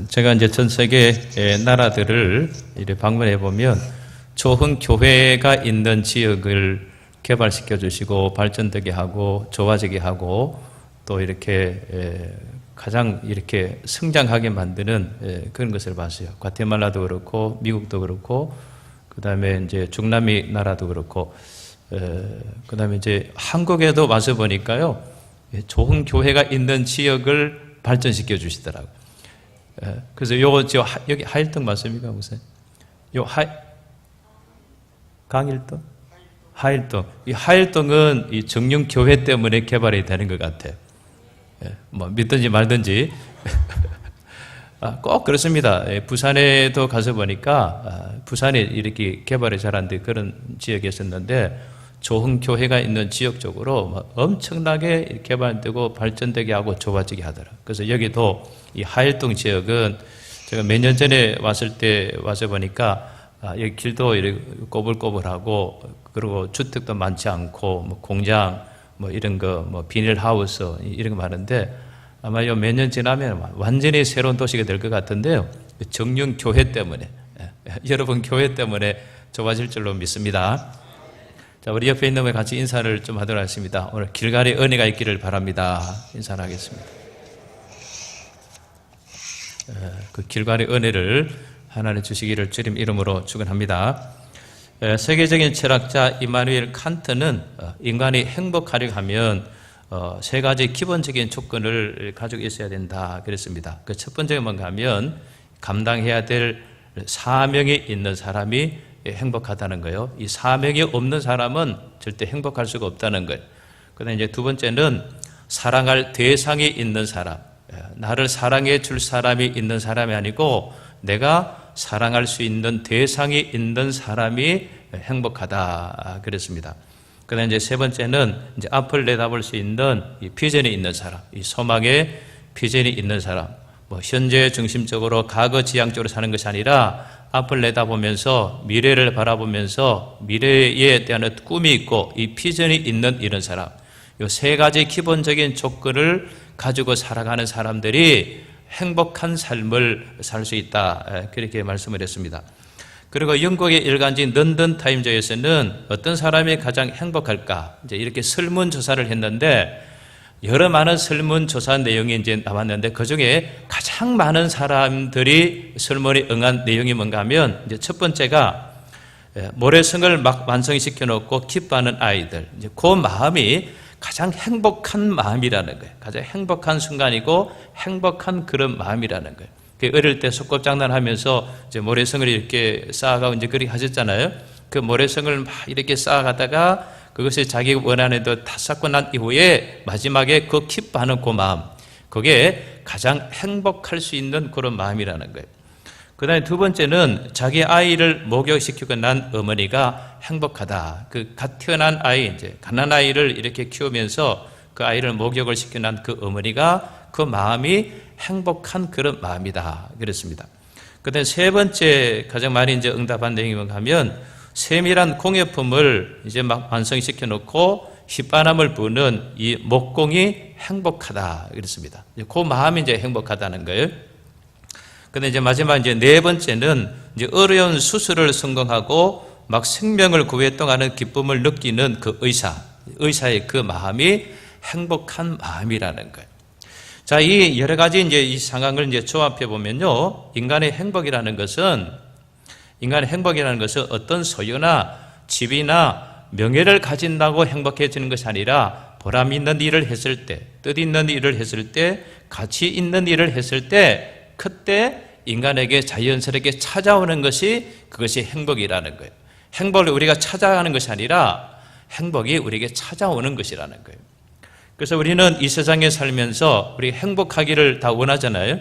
제가 이제 전 세계 나라들을 이렇게 방문해 보면 좋은 교회가 있는 지역을 개발시켜 주시고 발전되게 하고 좋아지게 하고 또 이렇게 가장 이렇게 성장하게 만드는 그런 것을 봤어요. 과테말라도 그렇고 미국도 그렇고 그다음에 이제 중남미 나라도 그렇고 그다음에 이제 한국에도 와서 보니까요. 좋은 교회가 있는 지역을 발전시켜 주시더라고요. 그래서 요거 여기 하일동 맞습니까, 목사님? 요 강일동? 하일동. 이 하일동은 이 정령 교회 때문에 개발이 되는 것 같아요. 뭐 믿든지 말든지 꼭 그렇습니다. 부산에도 가서 보니까 부산에 이렇게 개발이 잘 안 돼 그런 지역이었었는데 좋은 교회가 있는 지역 쪽으로 엄청나게 개발되고 발전되게 하고 좋아지게 하더라고요. 그래서 여기도 이 하일동 지역은 제가 몇 년 전에 왔을 때 와서 보니까 여기 길도 이렇게 꼬불꼬불하고 그리고 주택도 많지 않고 뭐 공장 뭐 이런 거 뭐 비닐하우스 이런 거 많은데 아마 요 몇 년 지나면 완전히 새로운 도시가 될 것 같은데요. 정령 교회 때문에 여러분 교회 때문에 좋아질 줄로 믿습니다. 자, 우리 옆에 있는 분과 같이 인사를 좀 하도록 하겠습니다. 오늘 길갈이 은혜가 있기를 바랍니다. 인사를 하겠습니다. 그 길갈이 은혜를 하나님 주시기를 주님 이름으로 축원합니다. 세계적인 철학자 이마누엘 칸트는 인간이 행복하려 하면 세 가지 기본적인 조건을 가지고 있어야 된다 그랬습니다. 그 첫 번째가 뭔가 하면 감당해야 될 사명이 있는 사람이 행복하다는 거예요. 이 사명이 없는 사람은 절대 행복할 수가 없다는 거예요. 그다음에 이제 두 번째는 사랑할 대상이 있는 사람, 나를 사랑해 줄 사람이 있는 사람이 아니고 내가 사랑할 수 있는 대상이 있는 사람이 행복하다 그랬습니다. 그다음에 이제 세 번째는 이제 앞을 내다볼 수 있는 이 비전이 있는 사람, 이 소망의 비전이 있는 사람, 뭐 현재 중심적으로 과거 지향적으로 사는 것이 아니라 앞을 내다보면서 미래를 바라보면서 미래에 대한 꿈이 있고 이 비전이 있는 이런 사람, 이 세 가지 기본적인 조건을 가지고 살아가는 사람들이 행복한 삶을 살 수 있다 그렇게 말씀을 했습니다. 그리고 영국의 일간지 런던 타임즈에서는 어떤 사람이 가장 행복할까 이제 이렇게 설문조사를 했는데 여러 많은 설문조사 내용이 이제 나왔는데 그 중에 가장 많은 사람들이 설문에 응한 내용이 뭔가 하면 이제 첫 번째가 모래성을 막 완성시켜 놓고 기뻐하는 아이들. 이제 그 마음이 가장 행복한 마음이라는 거예요. 가장 행복한 순간이고 행복한 그런 마음이라는 거예요. 어릴 때 소꿉장난 하면서 이제 모래성을 이렇게 쌓아가고 이제 그렇게 하셨잖아요. 그 모래성을 막 이렇게 쌓아가다가 그것이 자기가 원하는 대로 다 쌓고 난 이후에 마지막에 그 기뻐하는 그 마음, 그게 가장 행복할 수 있는 그런 마음이라는 거예요. 그 다음에 두 번째는 자기 아이를 목욕시키고 난 어머니가 행복하다. 그 갓 태어난 아이, 이제 갓난 아이를 이렇게 키우면서 그 아이를 목욕을 시켜 난 그 어머니가 그 마음이 행복한 그런 마음이다. 그랬습니다. 그 다음에 세 번째 가장 많이 이제 응답한 내용이 뭔가 하면 세밀한 공예품을 이제 막 완성시켜 놓고 휘바람을 부는 이 목공이 행복하다 그랬습니다. 그 마음이 이제 행복하다는 거예요. 근데 이제 마지막 이제 네 번째는 이제 어려운 수술을 성공하고 막 생명을 구했다는 기쁨을 느끼는 그 의사의 그 마음이 행복한 마음이라는 거예요. 자, 이 여러 가지 이제 이 상황을 이제 조합해 보면요. 인간의 행복이라는 것은 어떤 소유나 집이나 명예를 가진다고 행복해지는 것이 아니라 보람 있는 일을 했을 때, 뜻 있는 일을 했을 때, 가치 있는 일을 했을 때 그때 인간에게 자연스럽게 찾아오는 것이 그것이 행복이라는 거예요. 행복을 우리가 찾아가는 것이 아니라 행복이 우리에게 찾아오는 것이라는 거예요. 그래서 우리는 이 세상에 살면서 우리 행복하기를 다 원하잖아요.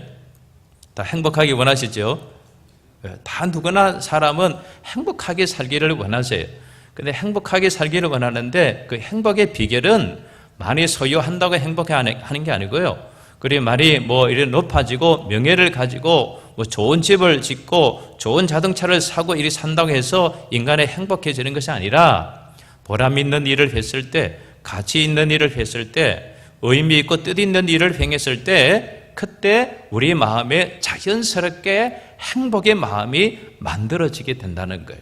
다 행복하기 원하시죠? 다 누구나 사람은 행복하게 살기를 원하세요. 근데 행복하게 살기를 원하는데 그 행복의 비결은 많이 소유한다고 행복하는 게 아니고요. 그리고 많이 뭐 이런 높아지고 명예를 가지고 뭐 좋은 집을 짓고 좋은 자동차를 사고 이리 산다고 해서 인간이 행복해지는 것이 아니라 보람 있는 일을 했을 때, 가치 있는 일을 했을 때, 의미 있고 뜻 있는 일을 행했을 때 그때 우리 마음에 자연스럽게 행복의 마음이 만들어지게 된다는 거예요.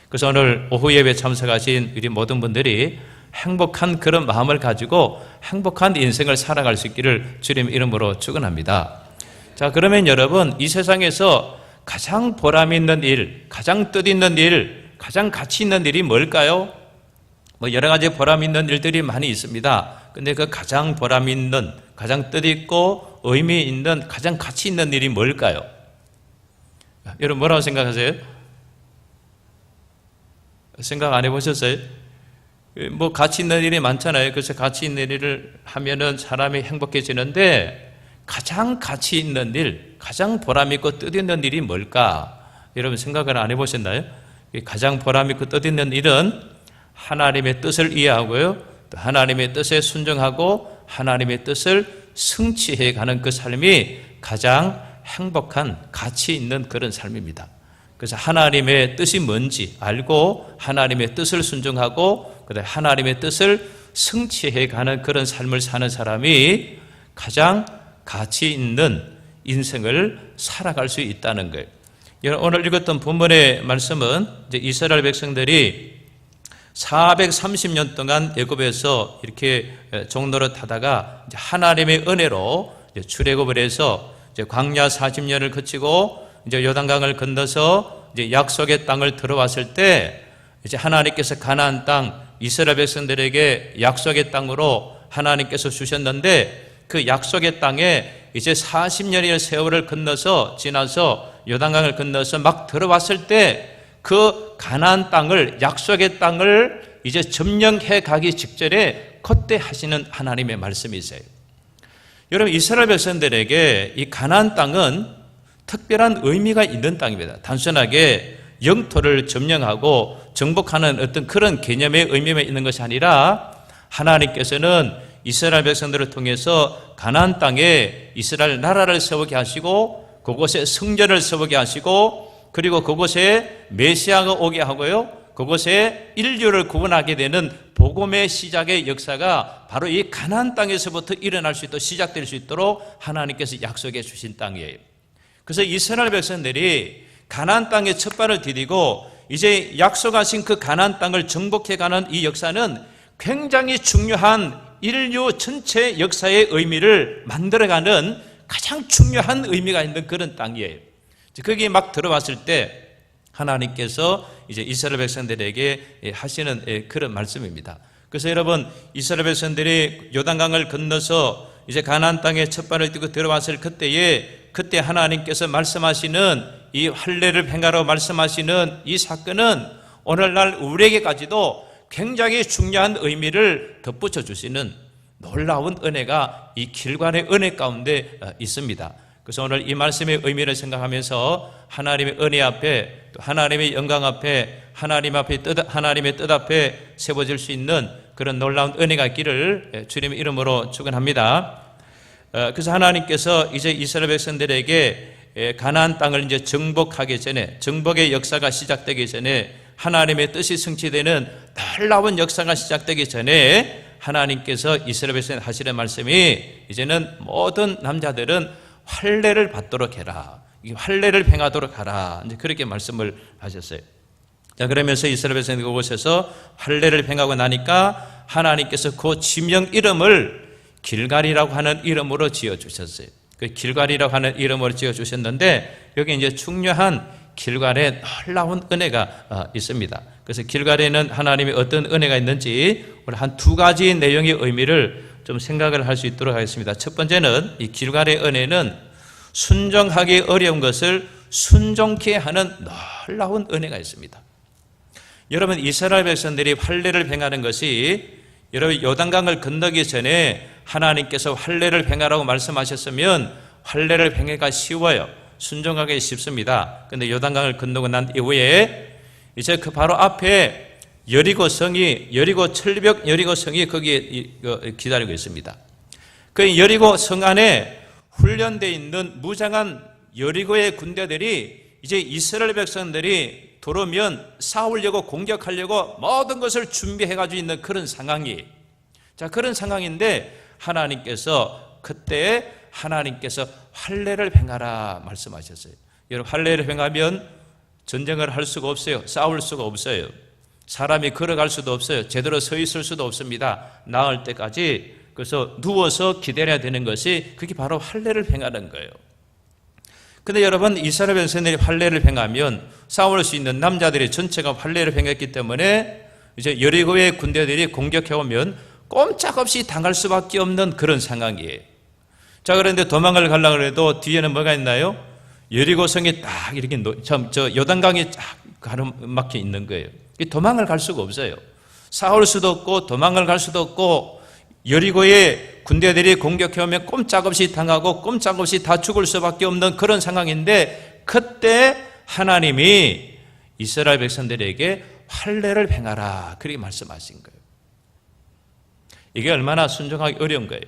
그래서 오늘 오후 예배 참석하신 우리 모든 분들이 행복한 그런 마음을 가지고 행복한 인생을 살아갈 수 있기를 주님 이름으로 축원합니다. 자, 그러면 여러분, 이 세상에서 가장 보람 있는 일, 가장 뜻 있는 일, 가장 가치 있는 일이 뭘까요? 여러 가지 보람 있는 일들이 많이 있습니다. 근데 그 가장 보람 있는, 가장 뜻 있고 의미 있는, 가장 가치 있는 일이 뭘까요? 여러분 뭐라고 생각하세요? 생각 안 해보셨어요? 가치 있는 일이 많잖아요. 그래서 가치 있는 일을 하면은 사람이 행복해지는데 가장 가치 있는 일, 가장 보람 있고 뜻 있는 일이 뭘까? 여러분 생각을 안 해보셨나요? 가장 보람 있고 뜻 있는 일은 하나님의 뜻을 이해하고요, 또 하나님의 뜻에 순종하고 하나님의 뜻을 성취해 가는 그 삶이 가장 행복한 가치 있는 그런 삶입니다. 그래서 하나님의 뜻이 뭔지 알고 하나님의 뜻을 순종하고 그다음에 하나님의 뜻을 성취해 가는 그런 삶을 사는 사람이 가장 가치 있는 인생을 살아갈 수 있다는 거예요. 오늘 읽었던 본문의 말씀은 이제 이스라엘 백성들이 430년 동안 애굽에서 이렇게 종노릇하다가 이제 하나님의 은혜로 이제 출애굽을 해서 이제 광야 40년을 거치고 이제 요단강을 건너서 이제 약속의 땅을 들어왔을 때 이제 하나님께서 가나안 땅 이스라엘 백성들에게 약속의 땅으로 하나님께서 주셨는데 그 약속의 땅에 이제 40년의 세월을 건너서 지나서 요단강을 건너서 막 들어왔을 때 그 가나안 땅을 약속의 땅을 이제 점령해 가기 직전에 그때 하시는 하나님의 말씀이세요. 여러분 이스라엘 백성들에게 이 가나안 땅은 특별한 의미가 있는 땅입니다. 단순하게 영토를 점령하고 정복하는 어떤 그런 개념의 의미만 있는 것이 아니라 하나님께서는 이스라엘 백성들을 통해서 가나안 땅에 이스라엘 나라를 세우게 하시고 그곳에 성전을 세우게 하시고 그리고 그곳에 메시아가 오게 하고요, 그곳에 인류를 구원하게 되는 복음의 시작의 역사가 바로 이 가나안 땅에서부터 일어날 수 있도록 시작될 수 있도록 하나님께서 약속해 주신 땅이에요. 그래서 이스라엘 백성들이 가나안 땅에 첫 발을 디디고 이제 약속하신 그 가나안 땅을 정복해가는 이 역사는 굉장히 중요한 인류 전체 역사의 의미를 만들어가는 가장 중요한 의미가 있는 그런 땅이에요. 거기에 막 들어왔을 때 하나님께서 이제 이스라엘 백성들에게 하시는 그런 말씀입니다. 그래서 여러분 이스라엘 백성들이 요단강을 건너서 이제 가나안 땅에 첫 발을 딛고 들어왔을 그때 하나님께서 말씀하시는 이 할례를 행하라고 말씀하시는 이 사건은 오늘날 우리에게까지도 굉장히 중요한 의미를 덧붙여 주시는 놀라운 은혜가 이 길관의 은혜 가운데 있습니다. 그래서 오늘 이 말씀의 의미를 생각하면서 하나님의 은혜 앞에 또 하나님의 영광 앞에 하나님의 뜻 앞에 세워질 수 있는 그런 놀라운 은혜가 있기를 주님의 이름으로 축원합니다. 그래서 하나님께서 이제 이스라엘 백성들에게 가나안 땅을 이제 정복하기 전에, 정복의 역사가 시작되기 전에, 하나님의 뜻이 성취되는 놀라운 역사가 시작되기 전에 하나님께서 이스라엘 백성에 하시는 말씀이 이제는 모든 남자들은 할례를 받도록 해라, 할례를 행하도록 하라, 이제 그렇게 말씀을 하셨어요. 자, 그러면서 이스라엘 백성이 그곳에서 할례를 행하고 나니까 하나님께서 그 지명 이름을 길갈이라고 하는 이름으로 지어주셨어요. 그 길갈이라고 하는 이름으로 지어주셨는데 여기 이제 중요한 길갈의 놀라운 은혜가 있습니다. 그래서 길갈에는 하나님의 어떤 은혜가 있는지 오늘 한 두 가지 내용의 의미를 좀 생각을 할 수 있도록 하겠습니다. 첫 번째는 이 길갈의 은혜는 순종하기 어려운 것을 순종케 하는 놀라운 은혜가 있습니다. 여러분 이스라엘 백성들이 할례를 행하는 것이 여러분 요단강을 건너기 전에 하나님께서 할례를 행하라고 말씀하셨으면 할례를 행하기가 쉬워요. 순종하기 쉽습니다. 그런데 요단강을 건너고 난 이후에 이제 그 바로 앞에 여리고 철벽 여리고 성이 거기에 기다리고 있습니다. 그 여리고 성 안에 훈련되어 있는 무장한 여리고의 군대들이 이제 이스라엘 백성들이 들어오면 싸우려고 공격하려고 모든 것을 준비해 가지고 있는 그런 상황이, 자, 그런 상황인데 하나님께서 그때 하나님께서 할례를 행하라 말씀하셨어요. 여러분, 할례를 행하면 전쟁을 할 수가 없어요. 싸울 수가 없어요. 사람이 걸어갈 수도 없어요. 제대로 서 있을 수도 없습니다. 나을 때까지. 그래서 누워서 기다려야 되는 것이 그게 바로 할례를 행하는 거예요. 근데 여러분, 이스라엘 백성들이 할례를 행하면 싸울 수 있는 남자들이 전체가 할례를 행했기 때문에 이제 여리고의 군대들이 공격해 오면 꼼짝없이 당할 수밖에 없는 그런 상황이에요. 자, 그런데 도망을 가려고 해도 뒤에는 뭐가 있나요? 여리고성이 딱 이렇게 요단강이 쫙 가로막혀 있는 거예요. 도망을 갈 수가 없어요. 싸울 수도 없고 도망을 갈 수도 없고, 여리고의 군대들이 공격해 오면 꼼짝없이 당하고 꼼짝없이 다 죽을 수밖에 없는 그런 상황인데, 그때 하나님이 이스라엘 백성들에게 할례를 행하라 그렇게 말씀하신 거예요. 이게 얼마나 순종하기 어려운 거예요.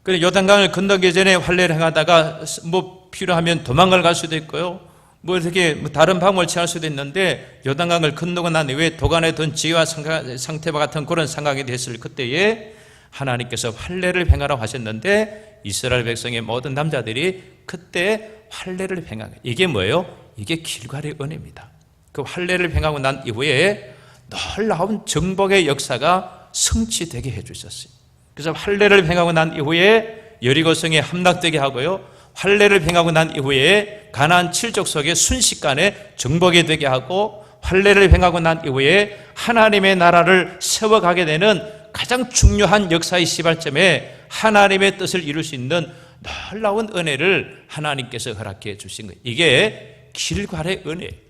그래, 요단강을 건너기 전에 할례를 행하다가 뭐 필요하면 도망을 갈 수도 있고요, 뭐 이렇게 다른 방법을 취할 수도 있는데, 요단강을 건너고 난 이후에 도간에 든 지혜와 상태와 같은 그런 상황이 됐을 그때에 하나님께서 할례를 행하라고 하셨는데, 이스라엘 백성의 모든 남자들이 그때 할례를 행하게. 이게 뭐예요? 이게 길갈의 은혜입니다. 그 할례를 행하고 난 이후에 놀라운 정복의 역사가 성취되게 해주셨어요. 그래서 할례를 행하고 난 이후에 여리고성에 함락되게 하고요, 할례를 행하고 난 이후에 가나안 7족 속에 순식간에 정복이 되게 하고, 할례를 행하고 난 이후에 하나님의 나라를 세워가게 되는 가장 중요한 역사의 시발점에 하나님의 뜻을 이룰 수 있는 놀라운 은혜를 하나님께서 허락해 주신 거예요. 이게 길갈의 은혜예요.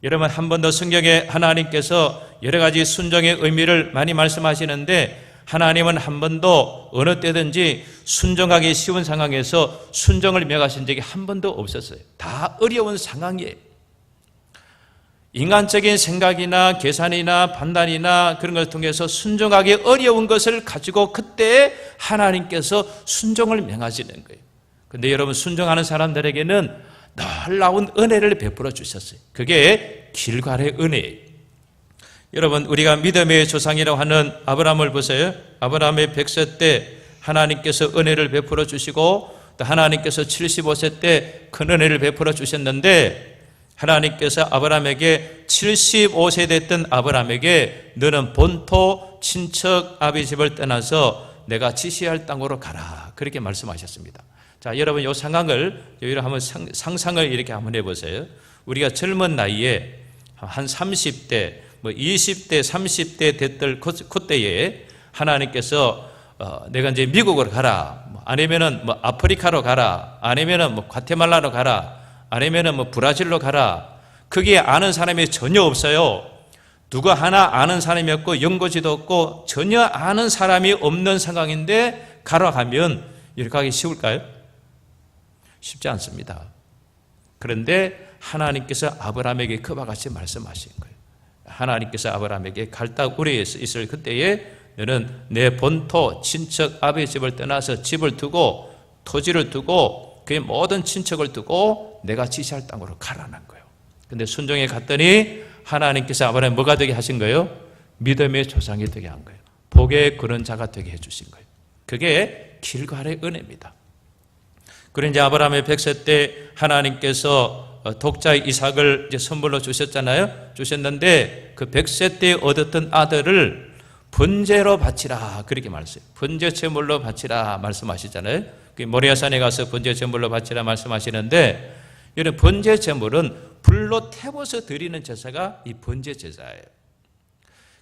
여러분, 한 번 더 성경에 하나님께서 여러 가지 순종의 의미를 많이 말씀하시는데, 하나님은 한 번도 어느 때든지 순종하기 쉬운 상황에서 순종을 명하신 적이 한 번도 없었어요. 다 어려운 상황이에요. 인간적인 생각이나 계산이나 판단이나 그런 것을 통해서 순종하기 어려운 것을 가지고 그때 하나님께서 순종을 명하시는 거예요. 그런데 여러분, 순종하는 사람들에게는 놀라운 은혜를 베풀어 주셨어요. 그게 길갈의 은혜예요. 여러분, 우리가 믿음의 조상이라고 하는 아브라함을 보세요. 아브라함의 100세 때 하나님께서 은혜를 베풀어 주시고, 또 하나님께서 75세 때 큰 은혜를 베풀어 주셨는데, 하나님께서 아브라함에게 75세 됐던 아브라함에게 너는 본토 친척 아비 집을 떠나서 내가 지시할 땅으로 가라 그렇게 말씀하셨습니다. 자, 여러분, 이 상황을 여기로 한번 상상을 이렇게 한번 해보세요. 우리가 젊은 나이에 한 30대, 20대, 30대 됐던 그때에 하나님께서 내가 이제 미국으로 가라, 아니면은 아프리카로 가라, 아니면은 과테말라로 가라, 아니면은 브라질로 가라. 거기에 아는 사람이 전혀 없어요. 누가 하나 아는 사람이 없고 연고지도 없고 전혀 아는 사람이 없는 상황인데 가라 하면 이렇게 하기 쉬울까요? 쉽지 않습니다. 그런데 하나님께서 아브라함에게 그와 같이 말씀하신 거예요. 하나님께서 아브라함에게 갈딱 우리에 있을 그때에 너는 내 본토 친척 아비의 집을 떠나서 집을 두고 토지를 두고 그의 모든 친척을 두고 내가 지시할 땅으로 가라는 거예요. 근데 순종에 갔더니 하나님께서 아브라함 뭐가 되게 하신 거예요? 믿음의 조상이 되게 한 거예요. 복의 그런 자가 되게 해주신 거예요. 그게 길갈의 은혜입니다. 그런데 이제 아브라함의 100세 때 하나님께서 독자 이삭을 이제 선물로 주셨잖아요. 주셨는데 그 100세 때 얻었던 아들을 번제로 바치라 그렇게 말했어요. 번제 제물로 바치라 말씀하시잖아요. 모리아산에 가서 번제 제물로 바치라 말씀하시는데, 이런 번제 제물은 불로 태워서 드리는 제사가 이 번제 제사예요.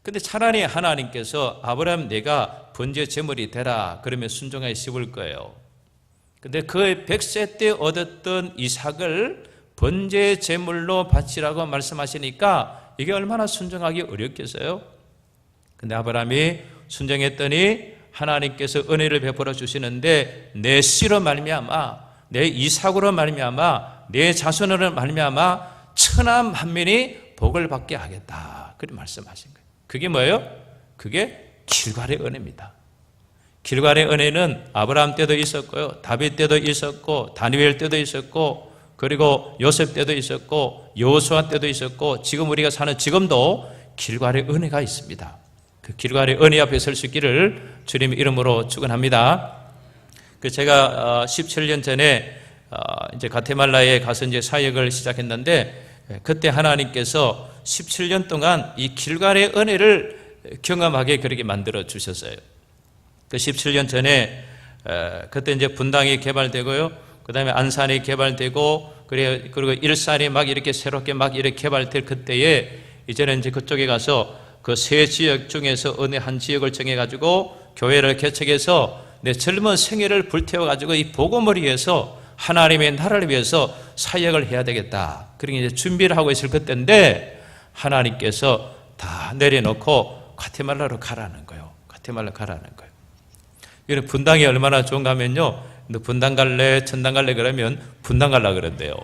근데 차라리 하나님께서 아브라함 내가 번제 제물이 되라 그러면 순종하기 쉬울 거예요. 근데 그 100세 때 얻었던 이삭을 번제 제물로 바치라고 말씀하시니까 이게 얼마나 순종하기 어렵겠어요? 근데 아브라함이 순종했더니 하나님께서 은혜를 베풀어 주시는데, 내 씨로 말미암아, 내 이삭으로 말미암아, 내 자손으로 말미암아 천하 만민이 복을 받게 하겠다 그렇게 말씀하신 거예요. 그게 뭐예요? 그게 길갈의 은혜입니다. 길갈의 은혜는 아브라함 때도 있었고요, 다윗 때도 있었고, 다니엘 때도 있었고, 그리고 요셉 때도 있었고, 여호수아 때도 있었고, 지금 우리가 사는 지금도 길갈의 은혜가 있습니다. 그 길갈의 은혜 앞에 설 수 있기를 주님 이름으로 축원합니다. 제가 17년 전에 이제 과테말라에 가서 이제 사역을 시작했는데, 그때 하나님께서 17년 동안 이 길갈의 은혜를 경험하게 그렇게 만들어 주셨어요. 그 17년 전에 그때 이제 분당이 개발되고요, 그 다음에 안산이 개발되고, 그리고 일산이 막 이렇게 새롭게 막 이렇게 개발될 그때에, 이제는 이제 그쪽에 가서 그 세 지역 중에서 어느 한 지역을 정해가지고 교회를 개척해서 내 젊은 생애를 불태워가지고 이 복음을 위해서, 하나님의 나라를 위해서 사역을 해야 되겠다, 그렇게 이제 준비를 하고 있을 그때인데, 하나님께서 다 내려놓고 과테말라로 가라는 거예요. 과테말라 가라는 거예요. 이런 분당이 얼마나 좋은가 하면요, 너 분당 갈래, 천당 갈래 그러면 분당 갈라 그런대요.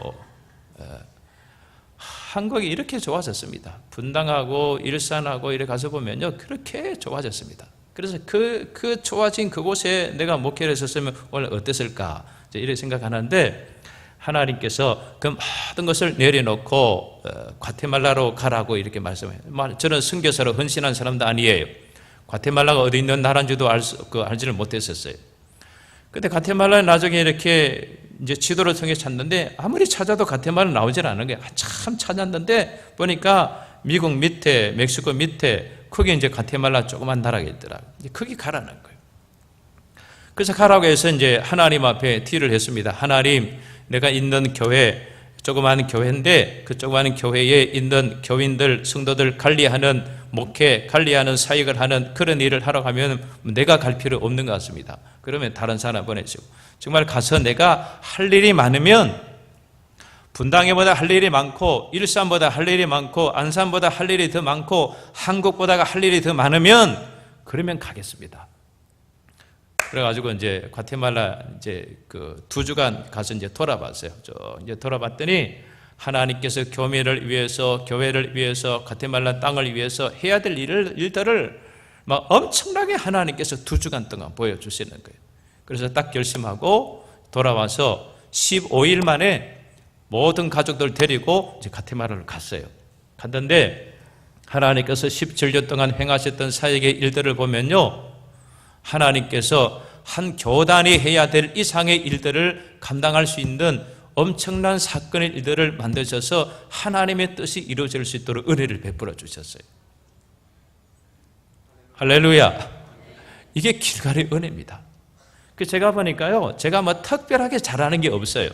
한국이 이렇게 좋아졌습니다. 분당하고 일산하고 이렇게 가서 보면요, 그렇게 좋아졌습니다. 그래서 그 좋아진 그곳에 내가 목회를 했었으면 오늘 어땠을까, 이렇게 생각하는데, 하나님께서 그 모든 것을 내려놓고 과테말라로 가라고 이렇게 말씀해요. 저는 선교사로 헌신한 사람도 아니에요. 과테말라가 어디 있는 나라인지도 알지를 못했었어요. 근데 과테말라는 나중에 이렇게 이제 지도를 통해 찾는데, 아무리 찾아도 과테말라 나오질 않은 거예요. 참 찾았는데 보니까 미국 밑에, 멕시코 밑에, 거기 이제 과테말라 조그만 나라가 있더라고요. 거기 가라는 거예요. 그래서 가라고 해서 이제 하나님 앞에 딜을 했습니다. 하나님, 내가 있는 교회, 조그마한 교회인데 그 조그마한 교회에 있는 교인들, 성도들 관리하는 목회, 관리하는 사역을 하는 그런 일을 하러 가면 내가 갈 필요 없는 것 같습니다. 그러면 다른 사람 보내시고, 정말 가서 내가 할 일이 많으면, 분당에보다 할 일이 많고, 일산보다 할 일이 많고, 안산보다 할 일이 더 많고, 한국보다가 할 일이 더 많으면, 그러면 가겠습니다. 그래가지고 이제 과테말라 이제 그 2주간 가서 이제 돌아봤어요. 이제 돌아봤더니 하나님께서 교회를 위해서, 교회를 위해서, 과테말라 땅을 위해서 해야 될 일들을 막 엄청나게 하나님께서 2주간 동안 보여주시는 거예요. 그래서 딱 결심하고 돌아와서 15일 만에 모든 가족들 데리고 이제 과테말라를 갔어요. 갔는데 하나님께서 17년 동안 행하셨던 사역의 일들을 보면요, 하나님께서 한 교단이 해야 될 이상의 일들을 감당할 수 있는 엄청난 사건의 일들을 만드셔서 하나님의 뜻이 이루어질 수 있도록 은혜를 베풀어 주셨어요. 할렐루야. 이게 길갈의 은혜입니다. 제가 보니까요, 제가 뭐 특별하게 잘하는 게 없어요.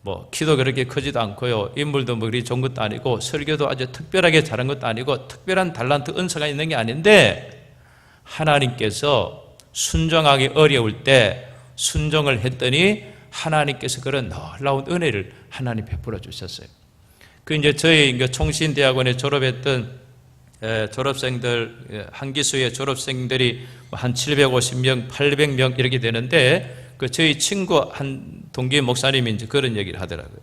뭐 키도 그렇게 크지도 않고요, 인물도 뭐 그리 좋은 것도 아니고, 설교도 아주 특별하게 잘한 것도 아니고, 특별한 달란트 은사가 있는 게 아닌데, 하나님께서 순종하기 어려울 때 순종을 했더니 하나님께서 그런 놀라운 은혜를 하나님 베풀어 주셨어요. 이제 저희 총신대학원에 졸업했던 졸업생들, 한기수의 졸업생들이 한 750명, 800명 이렇게 되는데, 저희 친구 한 동기 목사님이 이제 그런 얘기를 하더라고요.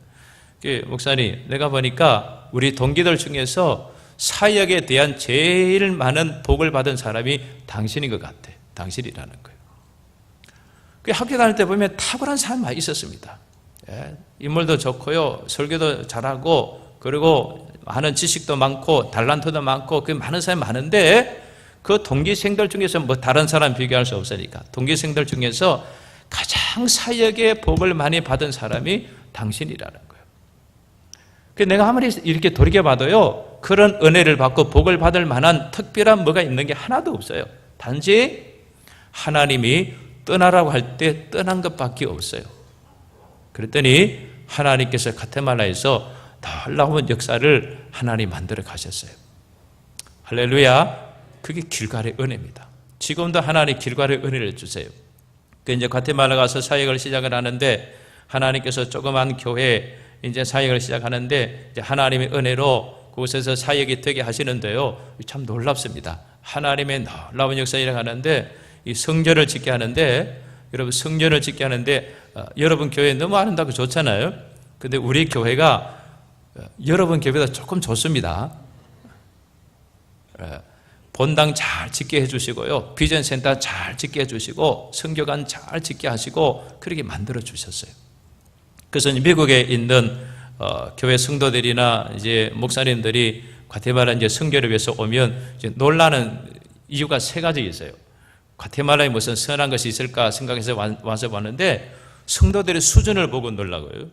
목사님, 내가 보니까 우리 동기들 중에서 사역에 대한 제일 많은 복을 받은 사람이 당신인 것 같아. 당신이라는 거예요. 학교 다닐 때 보면 탁월한 사람 많이 있었습니다. 인물도 좋고요, 설교도 잘하고, 그리고 많은 지식도 많고, 달란트도 많고, 그 많은 사람이 많은데, 그 동기생들 중에서 뭐 다른 사람 비교할 수 없으니까, 동기생들 중에서 가장 사역의 복을 많이 받은 사람이 당신이라는 거예요. 내가 아무리 이렇게 돌이켜봐도요, 그런 은혜를 받고 복을 받을 만한 특별한 뭐가 있는 게 하나도 없어요. 단지 하나님이 떠나라고 할 때 떠난 것밖에 없어요. 그랬더니 하나님께서 과테말라에서 놀라운 역사를 하나님 만들어 가셨어요. 할렐루야. 그게 길갈의 은혜입니다. 지금도 하나님 길갈의 은혜를 주세요. 이제 과테말라 가서 사역을 시작을 하는데, 하나님께서 조그만 교회 이제 사역을 시작하는데, 이제 하나님의 은혜로 그곳에서 사역이 되게 하시는데요, 참 놀랍습니다. 하나님의 놀라운 역사를 일어나는데, 이 성전을 짓게 하는데, 여러분 성전을 짓게 하는데, 여러분 교회 너무 아름답고 좋잖아요. 근데 우리 교회가 여러분 교회보다 조금 좋습니다. 본당 잘 짓게 해주시고요, 비전센터 잘 짓게 해주시고, 선교관 잘 짓게 하시고, 그렇게 만들어 주셨어요. 그래서 미국에 있는 교회 성도들이나 이제 목사님들이 과테말라 이제 선교를 위해서 오면 이제 놀라는 이유가 3가지 있어요. 과테말라에 무슨 선한 것이 있을까 생각해서 와서 봤는데 성도들의 수준을 보고 놀라고요.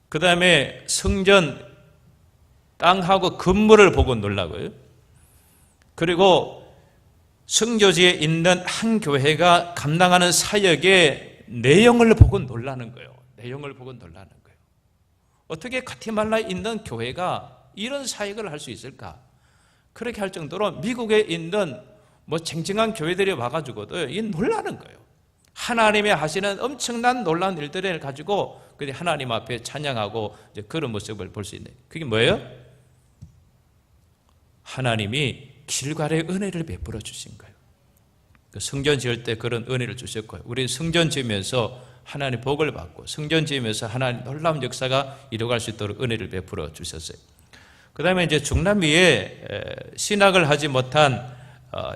그 다음에 성전 땅하고 건물을 보고 놀라고요. 그리고 성교지에 있는 한 교회가 감당하는 사역의 내용을 보고 놀라는 거예요. 내용을 보고 놀라는 거예요. 어떻게 과테말라에 있는 교회가 이런 사역을 할 수 있을까? 그렇게 할 정도로 미국에 있는 뭐 쟁쟁한 교회들이 와가지고도 이 놀라는 거예요. 하나님이 하시는 엄청난 놀라운 일들을 가지고 하나님 앞에 찬양하고 이제 그런 모습을 볼 수 있는. 그게 뭐예요? 하나님이 길갈의 은혜를 베풀어 주신 거예요. 성전 지을 때 그런 은혜를 주셨고요. 우리 성전 지으면서 하나님 복을 받고 성전 지으면서 하나님 놀라운 역사가 이루어갈 수 있도록 은혜를 베풀어 주셨어요. 그 다음에 이제 중남미에 신학을 하지 못한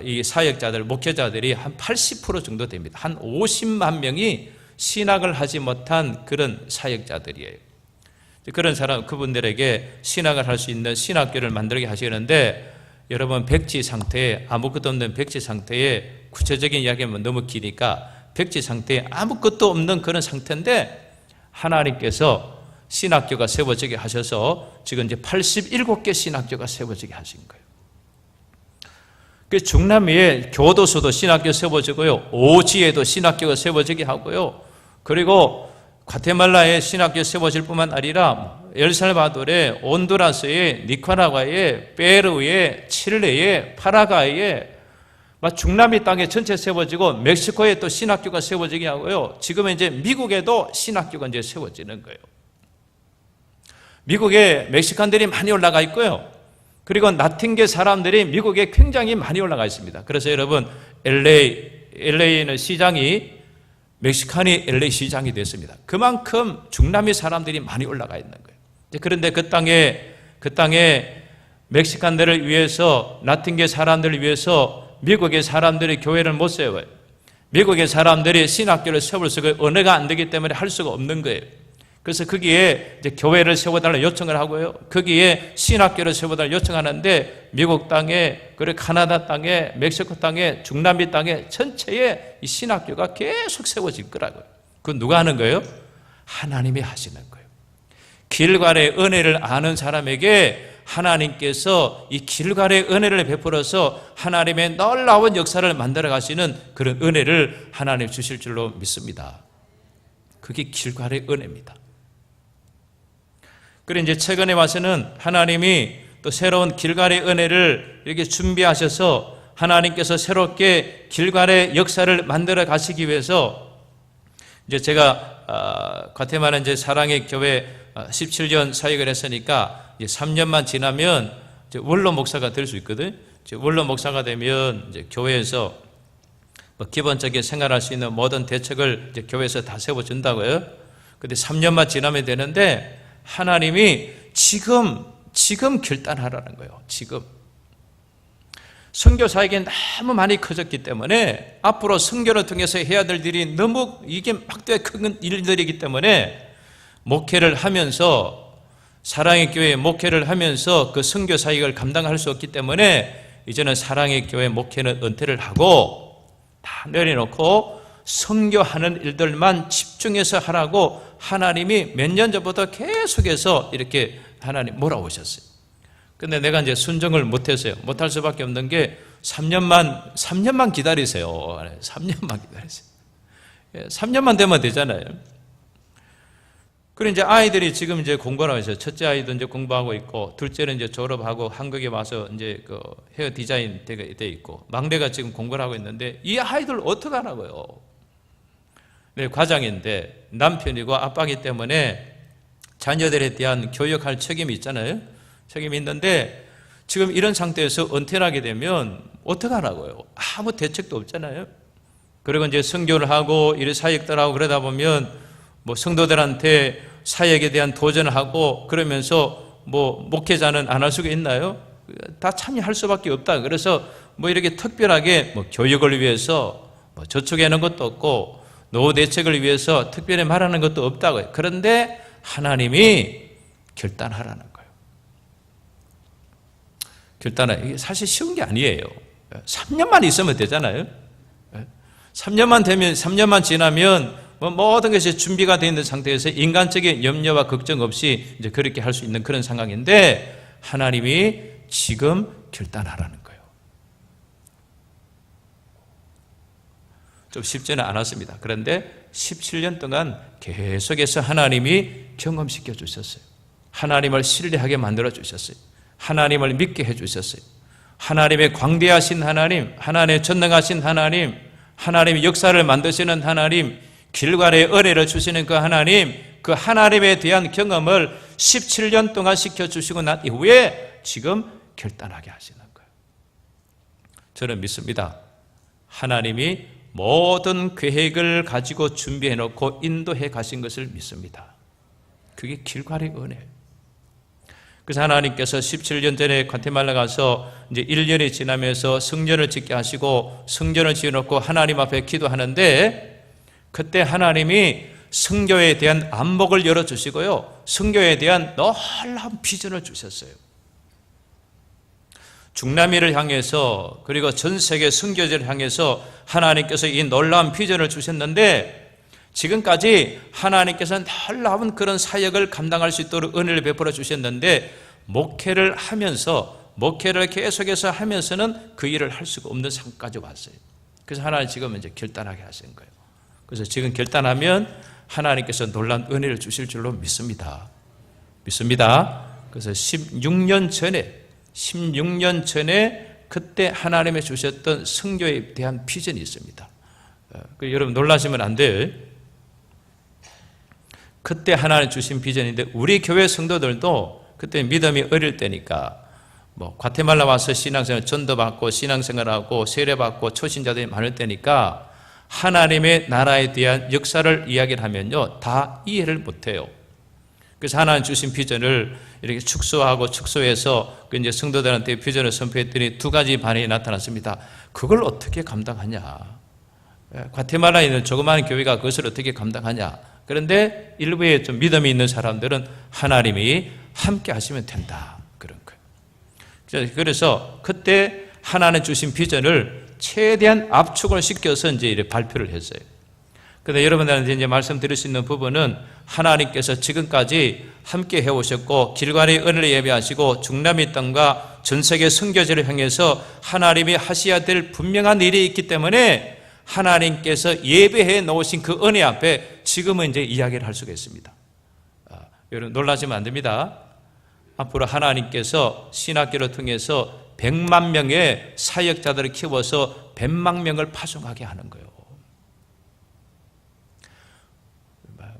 이 사역자들, 목회자들이 한 80% 정도 됩니다. 한 50만 명이 신학을 하지 못한 그런 사역자들이에요. 그런 사람, 그분들에게 신학을 할 수 있는 신학교를 만들게 하시는데, 여러분 백지 상태에, 아무것도 없는 백지 상태에, 구체적인 이야기하면 너무 기니까 백지 상태에 아무것도 없는 그런 상태인데 하나님께서 신학교가 세워지게 하셔서 지금 이제 87개 신학교가 세워지게 하신 거예요. 그 중남미에 교도소도 신학교 세워지고요, 오지에도 신학교가 세워지게 하고요, 그리고 과테말라에 신학교 세워질 뿐만 아니라 엘살바도르에, 온두라스에, 니카라과에, 페루에, 칠레에, 파라과이에, 중남미 땅에 전체 세워지고 멕시코에 또 신학교가 세워지게 하고요, 지금은 이제 미국에도 신학교가 이제 세워지는 거예요. 미국에 멕시칸들이 많이 올라가 있고요, 그리고 나팅계 사람들이 미국에 굉장히 많이 올라가 있습니다. 그래서 여러분 LA는 시장이 멕시칸이 LA 시장이 됐습니다. 그만큼 중남미 사람들이 많이 올라가 있는 거예요. 그런데 그 땅에 멕시칸들을 위해서, 나팅계 사람들을 위해서 미국의 사람들이 교회를 못 세워요. 미국의 사람들이 신학교를 세울 수가, 언어가 안 되기 때문에 할 수가 없는 거예요. 그래서 거기에 이제 교회를 세워달라 요청을 하고요, 거기에 신학교를 세워달라 요청하는데 미국 땅에, 그리고 카나다 땅에, 멕시코 땅에, 중남미 땅에 전체에 이 신학교가 계속 세워질 거라고요. 그건 누가 하는 거예요? 하나님이 하시는 거예요. 길갈의 은혜를 아는 사람에게 하나님께서 이 길갈의 은혜를 베풀어서 하나님의 놀라운 역사를 만들어 가시는 그런 은혜를 하나님 주실 줄로 믿습니다. 그게 길갈의 은혜입니다. 그리고 이제 최근에 와서는 하나님이 또 새로운 길갈의 은혜를 이렇게 준비하셔서 하나님께서 새롭게 길갈의 역사를 만들어 가시기 위해서, 이제 제가 과테말라 이제 사랑의 교회 17년 사역을 했으니까 이제 3년만 지나면 이제 원로 목사가 될 수 있거든. 이제 원로 목사가 되면 이제 교회에서 기본적인 생활할 수 있는 모든 대책을 이제 교회에서 다 세워준다고요. 근데 3년만 지나면 되는데 하나님이 지금 결단하라는 거예요. 지금 선교 사역이 너무 많이 커졌기 때문에 앞으로 선교를 통해서 해야 될 일이 너무 이게 막대한 큰 일들이기 때문에 목회를 하면서, 사랑의 교회 목회를 하면서 그 선교 사역을 감당할 수 없기 때문에 이제는 사랑의 교회 목회는 은퇴를 하고 다 내려놓고 선교하는 일들만 집중해서 하라고 하나님이 몇 년 전부터 계속해서 이렇게 하나님 몰아오셨어요. 근데 내가 이제 순종을 못했어요. 못할 수밖에 없는 게 3년만 기다리세요. 3년만 기다리세요. 3년만 되면 되잖아요. 그리고 이제 아이들이 지금 이제 공부를 하고 있어요. 첫째 아이도 이제 공부하고 있고, 둘째는 이제 졸업하고 한국에 와서 이제 그 헤어 디자인 돼 있고, 막내가 지금 공부를 하고 있는데 이 아이들 어떡하라고요? 네, 과장인데 남편이고 아빠이기 때문에 자녀들에 대한 교육할 책임이 있잖아요. 책임이 있는데 지금 이런 상태에서 은퇴를 하게 되면 어떡하라고요? 아무 대책도 없잖아요. 그리고 이제 선교를 하고 이런 사역들 하고 그러다 보면 뭐 성도들한테 사역에 대한 도전을 하고 그러면서 뭐 목회자는 안 할 수가 있나요? 다 참여할 수밖에 없다. 그래서 뭐 이렇게 특별하게 뭐 교육을 위해서 뭐 저축해놓은 것도 없고 노후 대책을 위해서 특별히 말하는 것도 없다고요. 그런데 하나님이 결단하라는 거예요. 결단은 이게 사실 쉬운 게 아니에요. 3년만 있으면 되잖아요. 3년만 지나면 모든 것이 준비가 되어 있는 상태에서 인간적인 염려와 걱정 없이 이제 그렇게 할 수 있는 그런 상황인데 하나님이 지금 결단하라는 거예요. 좀 쉽지는 않았습니다. 그런데 17년 동안 계속해서 하나님이 경험시켜 주셨어요. 하나님을 신뢰하게 만들어 주셨어요. 하나님을 믿게 해 주셨어요. 하나님의 광대하신 하나님, 하나님의 전능하신 하나님, 하나님의 역사를 만드시는 하나님, 길갈의 은혜를 주시는 그 하나님에 대한 경험을 17년 동안 시켜주시고 난 이후에 지금 결단하게 하시는 거예요. 저는 믿습니다. 하나님이 모든 계획을 가지고 준비해 놓고 인도해 가신 것을 믿습니다. 그게 길갈의 은혜예요. 그래서 하나님께서 17년 전에 과테말라 가서 이제 1년이 지나면서 성전을 짓게 하시고 성전을 지어놓고 하나님 앞에 기도하는데 그때 하나님이 성교에 대한 안목을 열어주시고요. 성교에 대한 놀라운 비전을 주셨어요. 중남미를 향해서 그리고 전 세계 선교지를 향해서 하나님께서 이 놀라운 비전을 주셨는데 지금까지 하나님께서 놀라운 그런 사역을 감당할 수 있도록 은혜를 베풀어 주셨는데 목회를 계속해서 하면서는 그 일을 할 수가 없는 상황까지 왔어요. 그래서 하나님 지금 이제 결단하게 하신 거예요. 그래서 지금 결단하면 하나님께서 놀라운 은혜를 주실 줄로 믿습니다. 그래서 16년 전에 그때 하나님이 주셨던 선교에 대한 비전이 있습니다. 여러분 놀라시면 안 돼요. 그때 하나님 주신 비전인데 우리 교회 성도들도 그때 믿음이 어릴 때니까 과테말라 와서 신앙생활 전도받고 신앙생활하고 세례받고 초신자들이 많을 때니까 하나님의 나라에 대한 역사를 이야기를 하면요 다 이해를 못해요. 그래서 하나님 주신 비전을 이렇게 축소해서 이제 성도들한테 비전을 선포했더니 두 가지 반응이 나타났습니다. 그걸 어떻게 감당하냐? 과테말라에 있는 조그마한 교회가 그것을 어떻게 감당하냐? 그런데 일부에 좀 믿음이 있는 사람들은 하나님이 함께 하시면 된다. 그런 거예요. 그래서 그때 하나님 주신 비전을 최대한 압축을 시켜서 이제 이렇게 발표를 했어요. 그런데 여러분들한테 이제 말씀드릴 수 있는 부분은 하나님께서 지금까지 함께 해오셨고 길갈의 은혜를 예배하시고 중남미 땅과 전 세계 선교지를 향해서 하나님이 하셔야 될 분명한 일이 있기 때문에 하나님께서 예배해 놓으신 그 은혜 앞에 지금은 이제 이야기를 할 수가 있습니다. 여러분 놀라시면 안 됩니다. 앞으로 하나님께서 신학교를 통해서 100만 명의 사역자들을 키워서 100만 명을 파송하게 하는 거예요.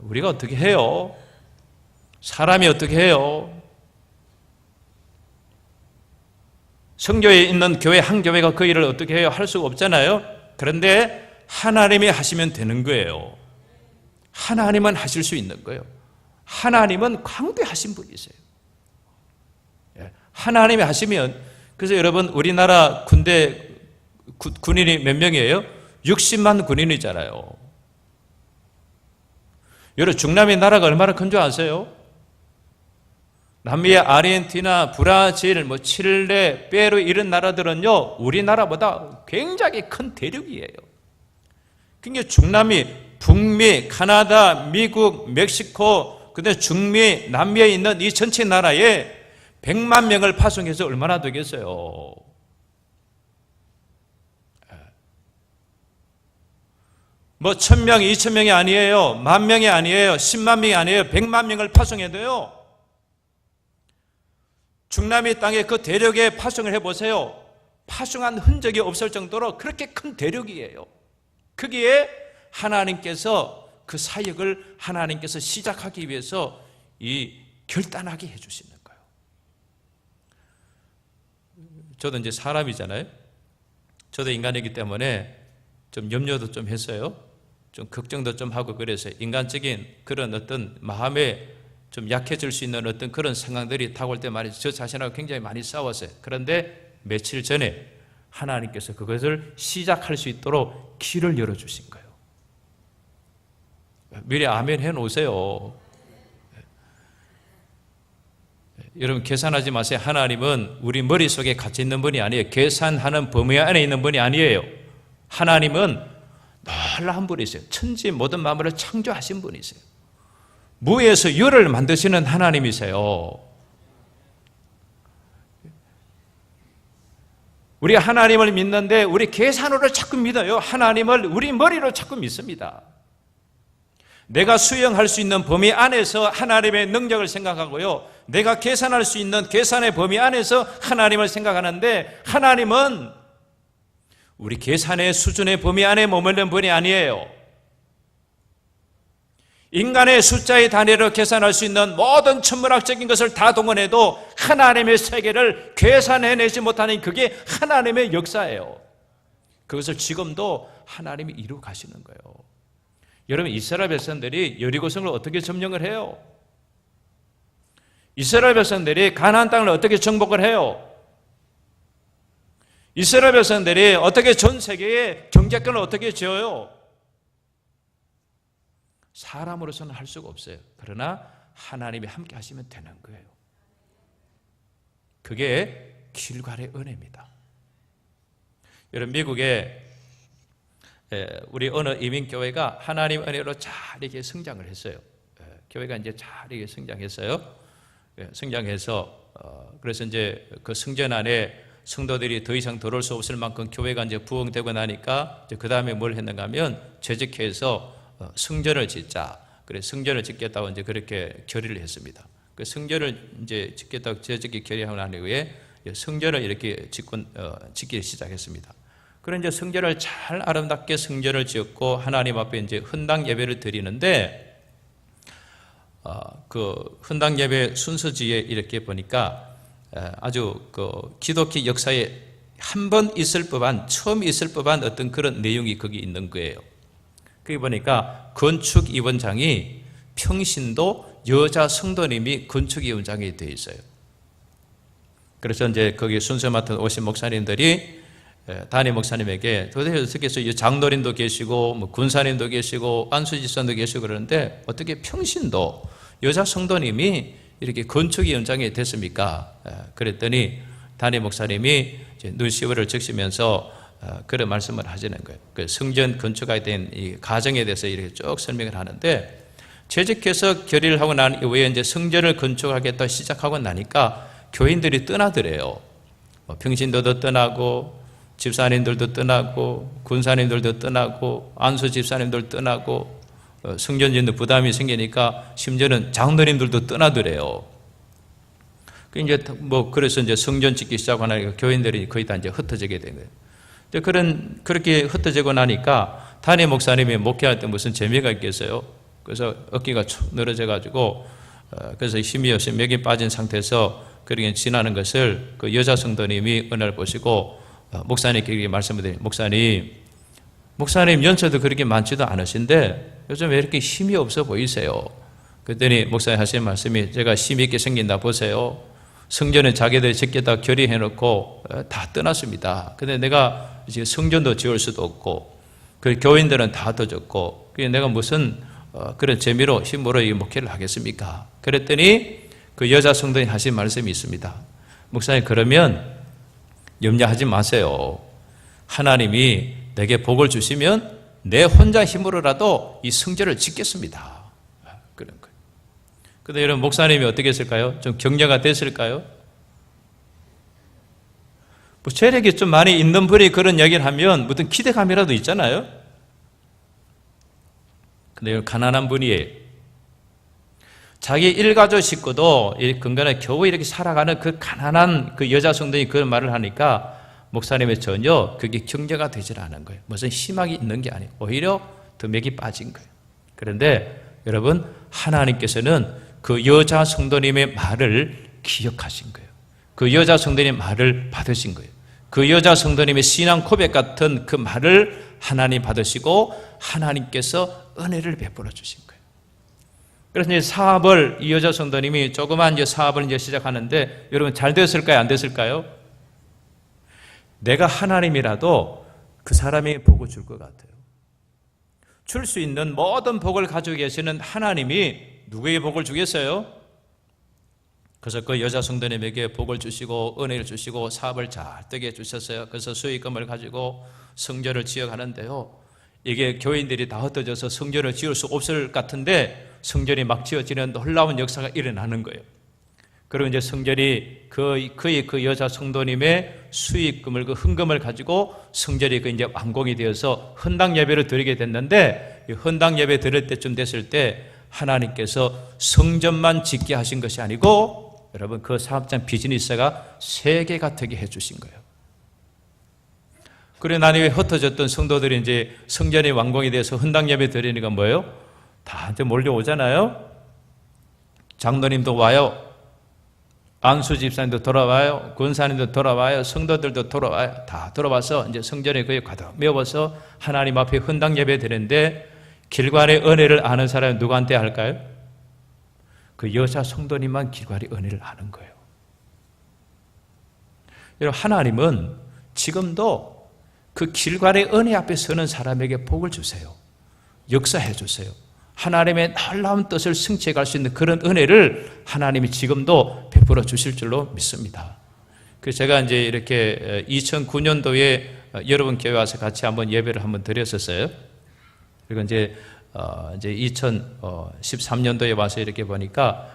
우리가 어떻게 해요? 사람이 어떻게 해요? 성교에 있는 교회 한 교회가 그 일을 어떻게 해요? 할 수가 없잖아요. 그런데 하나님이 하시면 되는 거예요. 하나님은 하실 수 있는 거예요. 하나님은 광대하신 분이세요. 하나님이 하시면, 그래서 여러분 우리나라 군인이 몇 명이에요? 60만 군인이잖아요. 여러분 중남미 나라가 얼마나 큰 줄 아세요? 남미, 아르헨티나, 브라질, 칠레, 페루 이런 나라들은요 우리나라보다 굉장히 큰 대륙이에요. 그러니까 중남미, 북미, 카나다, 미국, 멕시코, 근데 중미, 남미에 있는 이 전체 나라에 100만 명을 파송해서 얼마나 되겠어요? 뭐 1000명, 2000명이 아니에요. 10,000명이 아니에요. 10만 명이 아니에요. 100만 명을 파송해도요. 중남미 땅에 그 대륙에 파송을 해보세요. 파송한 흔적이 없을 정도로 그렇게 큰 대륙이에요. 거기에 하나님께서 그 사역을 하나님께서 시작하기 위해서 이 결단하게 해주시는 거예요. 저도 이제 사람이잖아요. 저도 인간이기 때문에 좀 염려도 좀 했어요. 좀 걱정도 좀 하고 그래서 인간적인 그런 어떤 마음에 좀 약해질 수 있는 어떤 그런 상황들이 다가올 때 말이죠. 저 자신하고 굉장히 많이 싸웠어요. 그런데 며칠 전에 하나님께서 그것을 시작할 수 있도록 길을 열어주신 거예요. 미리 아멘 해놓으세요. 여러분 계산하지 마세요. 하나님은 우리 머릿속에 갇혀 있는 분이 아니에요. 계산하는 범위 안에 있는 분이 아니에요. 하나님은 놀라운 분이세요. 천지 모든 만물을 창조하신 분이세요. 무에서 유를 만드시는 하나님이세요. 우리가 하나님을 믿는데 우리 계산으로 자꾸 믿어요. 하나님을 우리 머리로 자꾸 믿습니다. 내가 수용할 수 있는 범위 안에서 하나님의 능력을 생각하고요, 내가 계산할 수 있는 계산의 범위 안에서 하나님을 생각하는데, 하나님은 우리 계산의 수준의 범위 안에 머무르는 분이 아니에요. 인간의 숫자의 단위로 계산할 수 있는 모든 천문학적인 것을 다 동원해도 하나님의 세계를 계산해내지 못하는, 그게 하나님의 역사예요. 그것을 지금도 하나님이 이루어 가시는 거예요. 여러분, 이스라엘 백성들이 여리고성을 어떻게 점령을 해요? 이스라엘 백성들이 가나안 땅을 어떻게 정복을 해요? 이스라엘 백성들이 어떻게 전 세계의 경제권을 어떻게 지어요? 사람으로서는 할 수가 없어요. 그러나 하나님이 함께 하시면 되는 거예요. 그게 길갈의 은혜입니다. 여러분, 미국에 우리 어느 이민교회가 하나님 은혜로 잘 이렇게 성장을 했어요. 교회가 이제 잘 이렇게 성장했어요. 성장해서 그래서 이제 그 성전 안에 성도들이 더 이상 들어올 수 없을 만큼 교회가 이제 부흥되고 나니까 그 다음에 뭘 했는가 하면 재직해서 성전을 짓자. 그래 성전을 짓겠다고 이제 그렇게 결의를 했습니다. 그 성전을 이제 짓겠다고 재직이 결의하고 난 이후에 성전을 이렇게 짓기 시작했습니다. 그런 이제 성전을 잘 아름답게 성전을 지었고 하나님 앞에 이제 헌당 예배를 드리는데, 그 헌당 예배 순서지에 이렇게 보니까 아주 그 기독교 역사에 한 번 있을 법한, 처음 있을 법한 어떤 그런 내용이 거기 있는 거예요. 거기 보니까 건축위원장이 평신도 여자 성도님이 건축위원장이 되어 있어요. 그래서 이제 거기 순서 맡은 오신 목사님들이 담임 목사님에게 도대체 어떻게 해서 장로님도 계시고 뭐 군사님도 계시고 안수집사님도 계시고 그러는데 어떻게 평신도 여자 성도님이 이렇게 건축위원장이 됐습니까? 그랬더니 담임 목사님이 이제 눈시울을 적시면서 그런 말씀을 하시는 거예요. 그 성전 건축하게 된 이 과정에 대해서 이렇게 쭉 설명을 하는데, 재직해서 결의를 하고 난 이후에 이제 성전을 건축하겠다 시작하고 나니까 교인들이 떠나더래요. 평신도도 떠나고 집사님들도 떠나고 군사님들도 떠나고 안수 집사님들 떠나고 성전 짓는 부담이 생기니까 심지어는 장로님들도 떠나더래요. 그래서 이제 성전 짓기 시작하니까 교인들이 거의 다 이제 흩어지게 된 거예요. 그렇게 흩어지고 나니까 담임 목사님이 목회할 때 무슨 재미가 있겠어요? 그래서 어깨가 축 늘어져 가지고 그래서 힘이 없이 맥이 빠진 상태에서 그렇게 지나는 것을 그 여자 성도님이 은혜를 보시고 목사님께 이렇게 말씀을 드려요. 목사님 연세도 그렇게 많지도 않으신데 요즘 왜 이렇게 힘이 없어 보이세요? 그랬더니 목사님 하시는 말씀이, 제가 힘 있게 생긴다 보세요. 성전에 자기들이 짓겠다 결의해놓고 다 떠났습니다. 근데 내가 이제 성전도 지을 수도 없고, 그 교인들은 다 떠졌고, 그게 내가 무슨 그런 재미로 힘으로 이 목회를 하겠습니까? 그랬더니 그 여자 성도님 하신 말씀이 있습니다. 목사님, 그러면 염려하지 마세요. 하나님이 내게 복을 주시면 내 혼자 힘으로라도 이 성전을 짓겠습니다. 그런 거예요. 근데 여러분, 목사님이 어떻게 했을까요? 좀 격려가 됐을까요? 뭐 재력이 좀 많이 있는 분이 그런 얘기를 하면 무슨 기대감이라도 있잖아요. 근데 가난한 분이에요. 자기 일가족 식구도 근간에 겨우 이렇게 살아가는 그 가난한 그 여자 성도님이 그런 말을 하니까 목사님의 전혀 그게 격려가 되질 않은 거예요. 무슨 희망이 있는 게 아니에요. 오히려 더 맥이 빠진 거예요. 그런데 여러분, 하나님께서는 그 여자 성도님의 말을 기억하신 거예요. 그 여자 성도님의 말을 받으신 거예요. 그 여자 성도님의 신앙 고백 같은 그 말을 하나님 받으시고 하나님께서 은혜를 베풀어 주신 거예요. 그래서 이제 사업을, 이 여자 성도님이 조그만 이제 사업을 이제 시작하는데, 여러분 잘 됐을까요? 안 됐을까요? 내가 하나님이라도 그 사람이 복을 줄 것 같아요. 줄 수 있는 모든 복을 가지고 계시는 하나님이 누구에게 복을 주겠어요? 그래서 그 여자 성도님에게 복을 주시고 은혜를 주시고 사업을 잘 되게 해주셨어요. 그래서 수익금을 가지고 성전을 지어가는데요, 이게 교인들이 다 흩어져서 성전을 지을 수 없을 것 같은데 성전이 막 지어지는 놀라운 역사가 일어나는 거예요. 그리고 이제 성전이 그의 그 여자 성도님의 수익금을, 그 헌금을 가지고 성전이 그 이제 완공이 되어서 헌당 예배를 드리게 됐는데, 이 헌당 예배 드릴 때쯤 됐을 때 하나님께서 성전만 짓게 하신 것이 아니고, 여러분, 그 사업장 비즈니스가 세계가 되게 해주신 거예요. 그래 나중에 흩어졌던 성도들이 이제 성전이 완공이 돼서 헌당 예배 드리니까 뭐예요? 다 이제 몰려오잖아요. 장로님도 와요. 안수 집사님도 돌아와요. 권사님도 돌아와요. 성도들도 돌아와요. 다 돌아와서 이제 성전에 거의 가득 메워서 하나님 앞에 헌당 예배 드리는데, 길갈의 은혜를 아는 사람이 누구한테 할까요? 그 여자 성도님만 길갈의 은혜를 아는 거예요. 여러분, 하나님은 지금도 그 길갈의 은혜 앞에 서는 사람에게 복을 주세요. 역사해 주세요. 하나님의 놀라운 뜻을 성취해 갈 수 있는 그런 은혜를 하나님이 지금도 베풀어 주실 줄로 믿습니다. 그래서 제가 이제 이렇게 2009년도에 여러분 교회 와서 같이 한번 예배를 한번 드렸었어요. 그리고 이제 2013년도에 와서 이렇게 보니까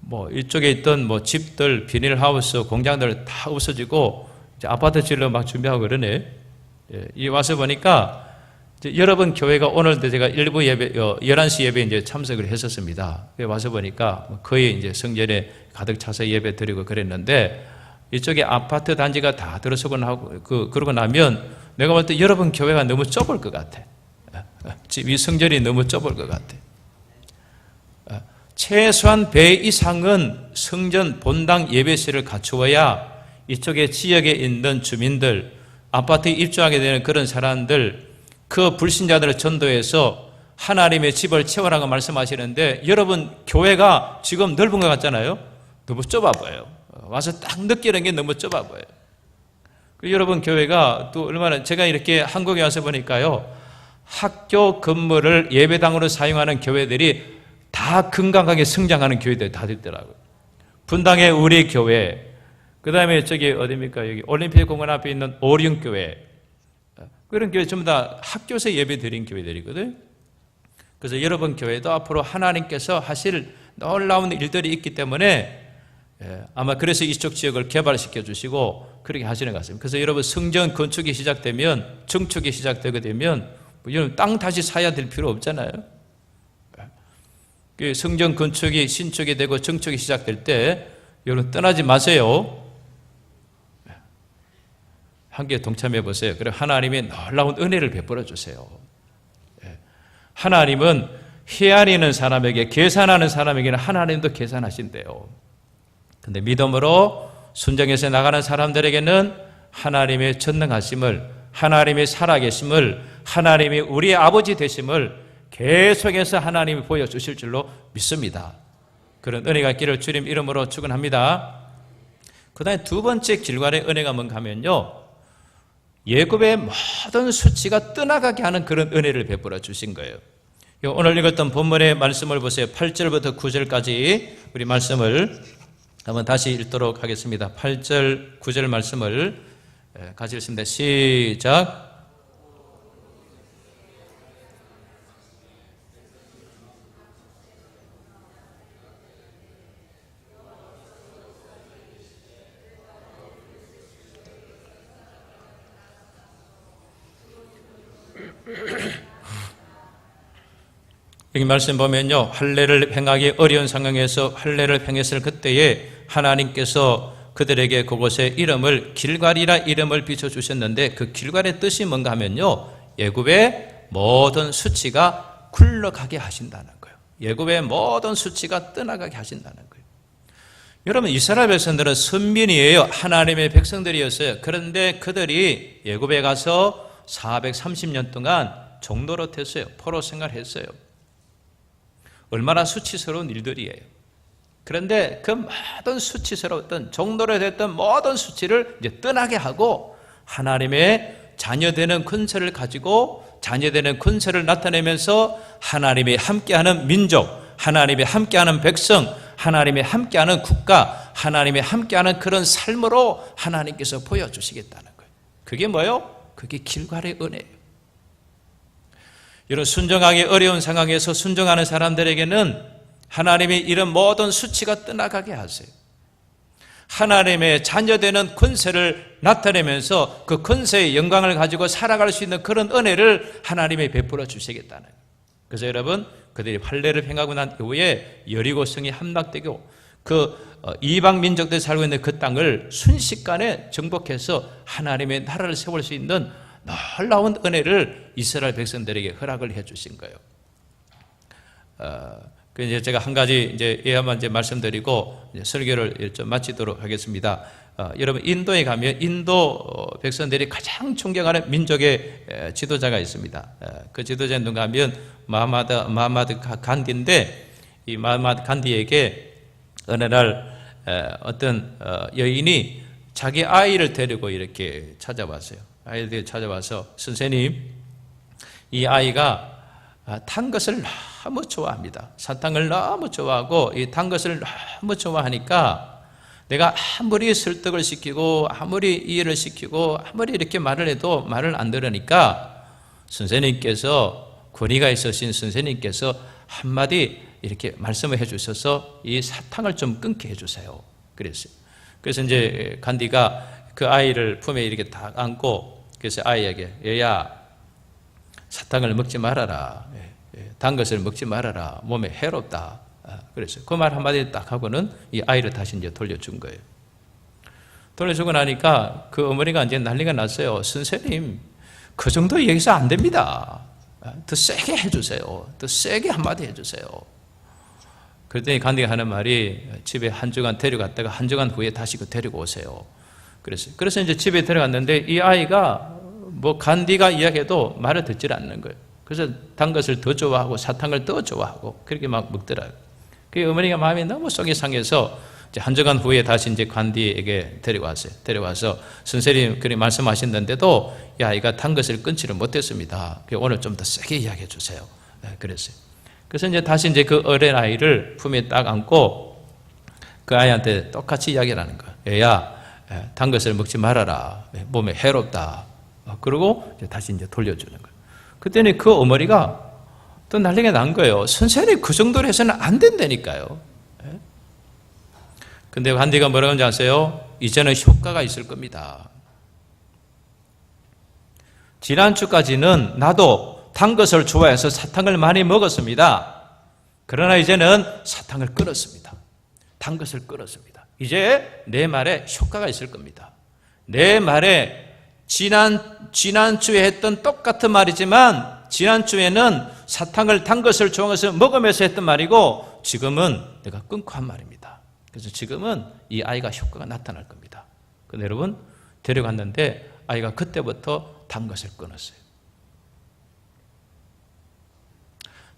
뭐 이쪽에 있던 뭐 집들, 비닐하우스, 공장들 다 없어지고 이제 아파트 지으려 막 준비하고 그러네. 이 와서 보니까 여러분 교회가 오늘도 제가 일부 예배, 11시 예배 이제 참석을 했었습니다. 와서 보니까 거의 이제 성전에 가득 차서 예배 드리고 그랬는데, 이쪽에 아파트 단지가 다 들어서고 나고, 그러고 나면 내가 볼 때 여러분 교회가 너무 좁을 것 같아. 이 성전이 너무 좁을 것 같아. 최소한 배 이상은 성전 본당 예배실을 갖추어야 이쪽에 지역에 있는 주민들, 아파트에 입주하게 되는 그런 사람들, 그 불신자들을 전도해서 하나님의 집을 채워라고 말씀하시는데, 여러분 교회가 지금 넓은 것 같잖아요. 너무 좁아 보여요. 와서 딱 느끼는 게 너무 좁아 보여요. 여러분 교회가 또 얼마나, 제가 이렇게 한국에 와서 보니까요, 학교 건물을 예배당으로 사용하는 교회들이 다 건강하게 성장하는 교회들이 다 됐더라고요. 분당의 우리 교회, 그 다음에 저기 어디입니까? 여기 올림픽 공원 앞에 있는 오륜교회, 그런 교회 전부 다 학교에서 예배 드린 교회들이거든요. 그래서 여러분 교회도 앞으로 하나님께서 하실 놀라운 일들이 있기 때문에 아마 그래서 이쪽 지역을 개발시켜 주시고 그렇게 하시는 것 같습니다. 그래서 여러분 성전 건축이 시작되면, 증축이 시작되게 되면 여러분 땅 다시 사야 될 필요 없잖아요. 성전 건축이 신축이 되고 증축이 시작될 때 여러분 떠나지 마세요. 함께 동참해 보세요. 그리고 하나님의 놀라운 은혜를 베풀어 주세요. 하나님은 헤아리는 사람에게, 계산하는 사람에게는 하나님도 계산하신대요. 근데 믿음으로 순종해서 나가는 사람들에게는 하나님의 전능하심을, 하나님의 살아계심을, 하나님이 우리의 아버지 되심을 계속해서 하나님이 보여주실 줄로 믿습니다. 그런 은혜가 있기를 주님 이름으로 축원합니다. 그 다음에 두 번째 길갈의 은혜가 뭔가 하면요, 예굽의 모든 수치가 떠나가게 하는 그런 은혜를 베풀어 주신 거예요. 오늘 읽었던 본문의 말씀을 보세요. 8절부터 9절까지 우리 말씀을 한번 다시 읽도록 하겠습니다. 8절, 9절 말씀을 같이 읽습니다. 시작. 여기 말씀 보면요, 할례를 행하기 어려운 상황에서 할례를 행했을 그때에 하나님께서 그들에게 그곳에 이름을 길갈이라 이름을 비춰주셨는데, 그 길갈의 뜻이 뭔가 하면요, 예굽의 모든 수치가 굴러가게 하신다는 거예요. 예굽의 모든 수치가 떠나가게 하신다는 거예요. 여러분, 이스라엘 백성들은 선민이에요. 하나님의 백성들이었어요. 그런데 그들이 예굽에 가서 430년 동안 종노릇 했어요. 포로 생활했어요. 얼마나 수치스러운 일들이에요. 그런데 그 모든 수치스러웠던, 종노릇 했던 모든 수치를 이제 떠나게 하고 하나님의 자녀되는 근세를 가지고 자녀되는 근세를 나타내면서 하나님이 함께하는 민족, 하나님이 함께하는 백성, 하나님의 함께하는 국가, 하나님의 함께하는 그런 삶으로 하나님께서 보여주시겠다는 거예요. 그게 뭐예요? 그게 길갈의 은혜예요. 이런 순종하기 어려운 상황에서 순종하는 사람들에게는 하나님이 이런 모든 수치가 떠나가게 하세요. 하나님의 자녀되는 권세를 나타내면서 그 권세의 영광을 가지고 살아갈 수 있는 그런 은혜를 하나님이 베풀어 주시겠다는 거예요. 그래서 여러분, 그들이 환례를 행하고 난 이후에 여리고성이 함락되고 그 이방 민족들이 살고 있는 그 땅을 순식간에 정복해서 하나님의 나라를 세울 수 있는 놀라운 은혜를 이스라엘 백성들에게 허락을 해 주신 거예요. 그 이제 제가 한 가지 예화만 말씀드리고 설교를 좀 마치도록 하겠습니다. 여러분, 인도에 가면 인도 백성들이 가장 존경하는 민족의 지도자가 있습니다. 그 지도자에 누가 하면 마하마드 간디인데, 이 마하마드 간디에게 어느 날 어떤 여인이 자기 아이를 데리고 이렇게 찾아왔어요. 아이들이 찾아와서, 선생님, 이 아이가 탄 것을 너무 좋아합니다. 사탕을 너무 좋아하고 이 탄 것을 너무 좋아하니까 내가 아무리 설득을 시키고 아무리 이해를 시키고 아무리 이렇게 말을 해도 말을 안 들으니까 선생님께서, 권위가 있으신 선생님께서 한마디 이렇게 말씀을 해 주셔서 이 사탕을 좀 끊게 해 주세요. 그랬어요. 그래서 이제 간디가 그 아이를 품에 이렇게 딱 안고, 그래서 아이에게, 얘야, 사탕을 먹지 말아라. 단 것을 먹지 말아라. 몸에 해롭다. 그랬어요. 그 말 한마디 딱 하고는 이 아이를 다시 이제 돌려준 거예요. 돌려주고 나니까 그 어머니가 이제 난리가 났어요. 선생님, 그 정도 얘기해서 안 됩니다. 더 세게 해주세요. 더 세게 한마디 해주세요. 그랬더니 간디가 하는 말이, 집에 한 주간 데려갔다가 한 주간 후에 다시 데리고 오세요. 그랬어요. 그래서 이제 집에 데려갔는데 이 아이가 뭐 간디가 이야기해도 말을 듣질 않는 거예요. 그래서 단 것을 더 좋아하고 사탕을 더 좋아하고 그렇게 막 먹더라고요. 그 어머니가 마음이 너무 속이 상해서 이제 한 주간 후에 다시 이제 간디에게 데려왔어요. 데려와서, 선생님 그렇게 말씀하셨는데도 이 아이가 단 것을 끊지를 못했습니다. 오늘 좀 더 세게 이야기해 주세요. 그랬어요. 그래서 이제 다시 이제 그 어린 아이를 품에 딱 안고 그 아이한테 똑같이 이야기를 하는 거예요. 얘야, 단 것을 먹지 말아라. 몸에 해롭다. 그러고 다시 이제 돌려주는 거예요. 그때는 그 어머니가 또 난리가 난 거예요. 선생님, 그 정도로 해서는 안 된다니까요. 근데 간디가 뭐라고 하는지 아세요? 이제는 효과가 있을 겁니다. 지난주까지는 나도 단 것을 좋아해서 사탕을 많이 먹었습니다. 그러나 이제는 사탕을 끊었습니다. 단 것을 끊었습니다. 이제 내 말에 효과가 있을 겁니다. 내 말에 지난주에 했던 똑같은 말이지만 지난주에는 사탕을 단 것을 좋아해서 먹으면서 했던 말이고 지금은 내가 끊고 한 말입니다. 그래서 지금은 이 아이가 효과가 나타날 겁니다. 근데 여러분, 데려갔는데 아이가 그때부터 단 것을 끊었어요.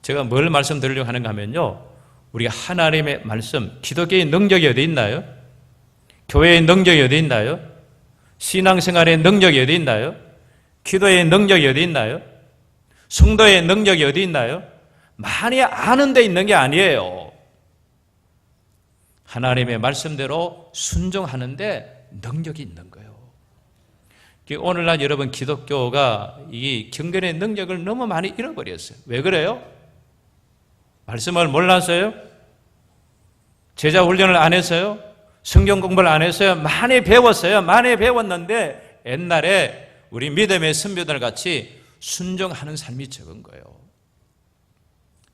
제가 뭘 말씀드리려고 하는가 하면요, 우리가 하나님의 말씀, 기독교의 능력이 어디 있나요? 교회의 능력이 어디 있나요? 신앙생활의 능력이 어디 있나요? 기도의 능력이 어디 있나요? 성도의 능력이 어디 있나요? 많이 아는 데 있는 게 아니에요. 하나님의 말씀대로 순종하는데 능력이 있는 거예요. 오늘날 여러분, 기독교가 이 경건의 능력을 너무 많이 잃어버렸어요. 왜 그래요? 말씀을 몰라서요? 제자 훈련을 안 했어요? 성경 공부를 안 했어요? 많이 배웠어요. 많이 배웠는데 옛날에 우리 믿음의 선배들 같이 순종하는 삶이 적은 거예요.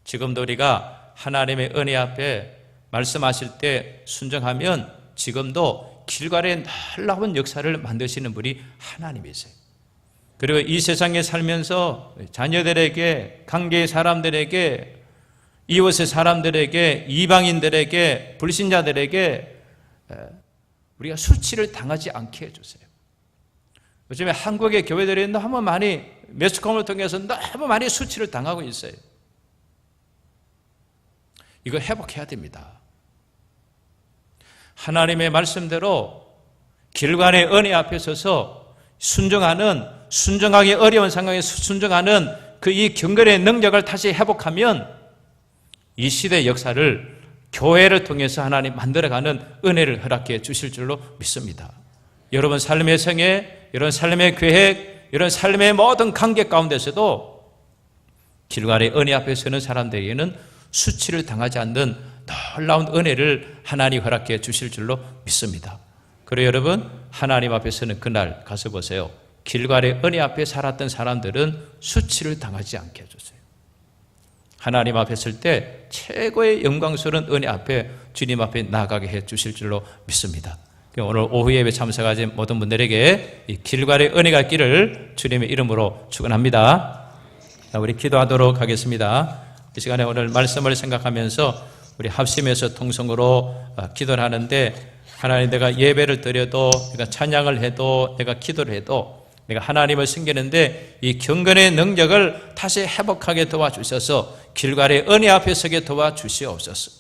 지금도 우리가 하나님의 은혜 앞에 말씀하실 때 순종하면 지금도 길갈의 놀라운 역사를 만드시는 분이 하나님이세요. 그리고 이 세상에 살면서 자녀들에게, 관계의 사람들에게, 이웃의 사람들에게, 이방인들에게, 불신자들에게 우리가 수치를 당하지 않게 해주세요. 요즘에 한국의 교회들이 너무 많이 매스컴을 통해서 너무 많이 수치를 당하고 있어요. 이거 회복해야 됩니다. 하나님의 말씀대로 길관의 은혜 앞에 서서 순종하기 어려운 상황에서 순종하는 그 이 경건의 능력을 다시 회복하면 이 시대의 역사를 교회를 통해서 하나님 만들어가는 은혜를 허락해 주실 줄로 믿습니다. 여러분 삶의 생애, 이런 삶의 계획, 이런 삶의 모든 관계 가운데서도 길갈의 은혜 앞에 서는 사람들에게는 수치를 당하지 않는 놀라운 은혜를 하나님 허락해 주실 줄로 믿습니다. 그리고 여러분 하나님 앞에 서는 그날 가서 보세요. 길갈의 은혜 앞에 살았던 사람들은 수치를 당하지 않게 해줬어요. 하나님 앞에 설 때 최고의 영광스러운 은혜 앞에 주님 앞에 나가게 해 주실 줄로 믿습니다. 오늘 오후 예배 참석하신 모든 분들에게 이 길갈의 은혜가 있기를 주님의 이름으로 축원합니다. 우리 기도하도록 하겠습니다. 이 시간에 오늘 말씀을 생각하면서 우리 합심해서 통성으로 기도를 하는데, 하나님 내가 예배를 드려도, 내가 찬양을 해도, 내가 기도를 해도 내가 하나님을 섬기는데 이 경건의 능력을 다시 회복하게 도와주셔서 길갈의 은혜 앞에 서게 도와주시옵소서.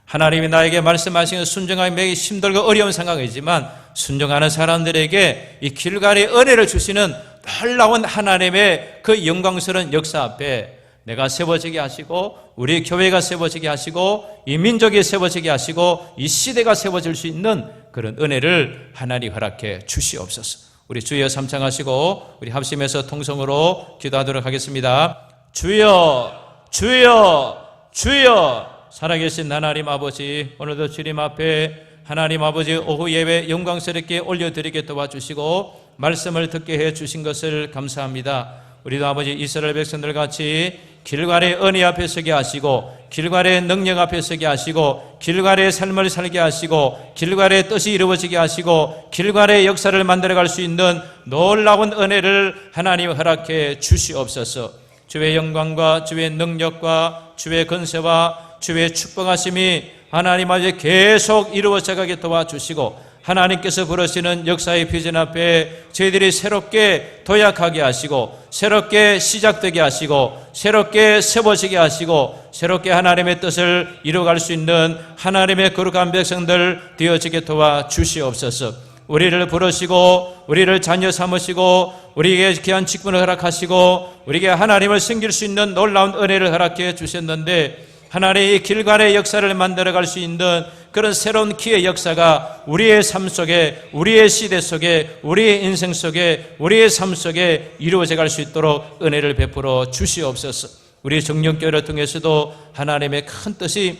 하나님이 나에게 말씀하시는 순종하기 매우 힘들고 어려운 상황이지만 순종하는 사람들에게 이 길갈의 은혜를 주시는 놀라운 하나님의 그 영광스러운 역사 앞에 내가 세워지게 하시고, 우리 교회가 세워지게 하시고, 이 민족이 세워지게 하시고, 이 시대가 세워질 수 있는 그런 은혜를 하나님 허락해 주시옵소서. 우리 주여 삼창하시고 우리 합심해서 통성으로 기도하도록 하겠습니다. 주여, 주여, 주여. 살아계신 하나님 아버지, 오늘도 주님 앞에 하나님 아버지 오후 예배 영광스럽게 올려드리게 도와주시고 말씀을 듣게 해주신 것을 감사합니다. 우리도 아버지 이스라엘 백성들 같이 길갈의 은혜 앞에 서게 하시고, 길갈의 능력 앞에 서게 하시고, 길갈의 삶을 살게 하시고, 길갈의 뜻이 이루어지게 하시고, 길갈의 역사를 만들어갈 수 있는 놀라운 은혜를 하나님 허락해 주시옵소서. 주의 영광과 주의 능력과 주의 권세와 주의 축복하심이 하나님 아버지 계속 이루어져 가게 도와주시고, 하나님께서 부르시는 역사의 비전 앞에 저희들이 새롭게 도약하게 하시고, 새롭게 시작되게 하시고, 새롭게 세워지게 하시고, 새롭게 하나님의 뜻을 이루어갈 수 있는 하나님의 거룩한 백성들 되어지게 도와주시옵소서. 우리를 부르시고 우리를 자녀 삼으시고 우리에게 귀한 직분을 허락하시고 우리에게 하나님을 섬길 수 있는 놀라운 은혜를 허락해 주셨는데, 하나님의 길갈의 역사를 만들어갈 수 있는 그런 새로운 기회의 역사가 우리의 삶 속에, 우리의 시대 속에, 우리의 인생 속에, 우리의 삶 속에 이루어져 갈 수 있도록 은혜를 베풀어 주시옵소서. 우리 정령교회를 통해서도 하나님의 큰 뜻이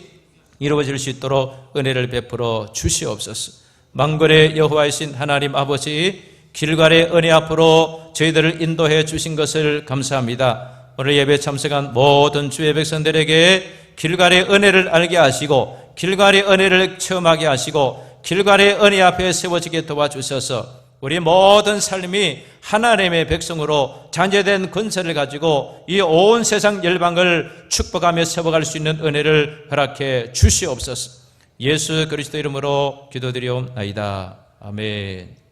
이루어질 수 있도록 은혜를 베풀어 주시옵소서. 만군의 여호와이신 하나님 아버지, 길갈의 은혜 앞으로 저희들을 인도해 주신 것을 감사합니다. 오늘 예배 참석한 모든 주의 백성들에게 길갈의 은혜를 알게 하시고, 길갈의 은혜를 체험하게 하시고, 길갈의 은혜 앞에 세워지게 도와주셔서 우리 모든 삶이 하나님의 백성으로 잔재된 권세를 가지고 이 온 세상 열방을 축복하며 세워갈 수 있는 은혜를 허락해 주시옵소서. 예수 그리스도 이름으로 기도드리옵나이다. 아멘.